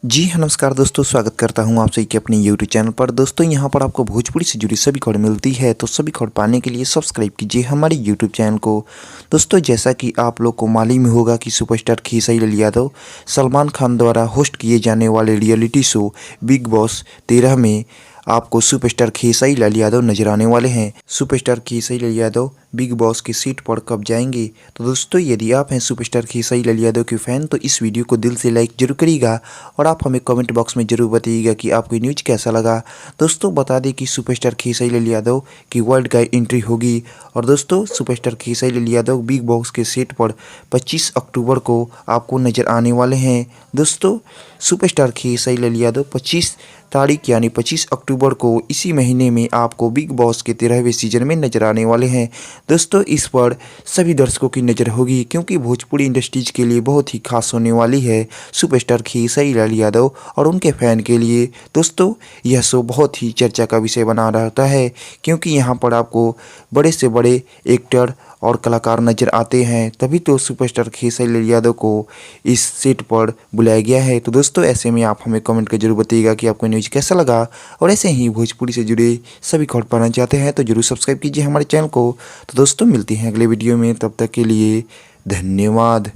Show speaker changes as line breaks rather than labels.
जी हाँ, नमस्कार दोस्तों, स्वागत करता हूँ आप सभी के अपने यूट्यूब चैनल पर। दोस्तों यहाँ पर आपको भोजपुरी से जुड़ी सभी खबर मिलती है, तो सभी खबर पाने के लिए सब्सक्राइब कीजिए हमारे यूट्यूब चैनल को। दोस्तों जैसा कि आप लोग को मालूम ही होगा कि सुपरस्टार खेसारी लाल यादव सलमान खान द्वारा होस्ट किए जाने वाले रियलिटी शो बिग बॉस 13 में आपको सुपरस्टार खेसारी लाल यादव नजर आने वाले हैं। Superstar Khesari Lal Yadav big boss की सीट पर कब जाएंगे? तो दोस्तों यदि आप हैं सुपरस्टार खेसारी लाल यादव के फैन तो इस वीडियो को दिल से लाइक जरूर करिएगा और आप हमें कमेंट बॉक्स में जरूर बताइएगा कि आपको न्यूज़ कैसा लगा। दोस्तों बता दें कि सुपरस्टार खेसारी लाल यादव की वर्ल्ड का एंट्री होगी और दोस्तों superstar Khesari Lal Yadav big boss के सेट पर 25 अक्टूबर को आपको नज़र आने वाले हैं। दोस्तों सुपरस्टार खेसारी लाल यादव 25 तारीख यानी 25 अक्टूबर को इसी महीने में आपको बिग बॉस के 13वें सीजन में नजर आने वाले हैं। दोस्तों इस पर सभी दर्शकों की नज़र होगी क्योंकि भोजपुरी इंडस्ट्रीज के लिए बहुत ही खास होने वाली है सुपरस्टार खेसारी लाल यादव और उनके फैन के लिए। दोस्तों यह शो बहुत ही चर्चा का विषय बना रहता है क्योंकि यहाँ पर आपको बड़े से बड़े एक्टर और कलाकार नजर आते हैं, तभी तो सुपरस्टार खेसारी लाल यादव को इस सेट पर बुलाया गया है। तो दोस्तों ऐसे में आप हमें कमेंट कर जरूर बताइएगा कि आपको न्यूज़ कैसा लगा और ऐसे ही भोजपुरी से जुड़े सभी खबर पाना चाहते हैं तो जरूर सब्सक्राइब कीजिए हमारे चैनल को। तो दोस्तों मिलती हैं अगले वीडियो में, तब तक के लिए धन्यवाद।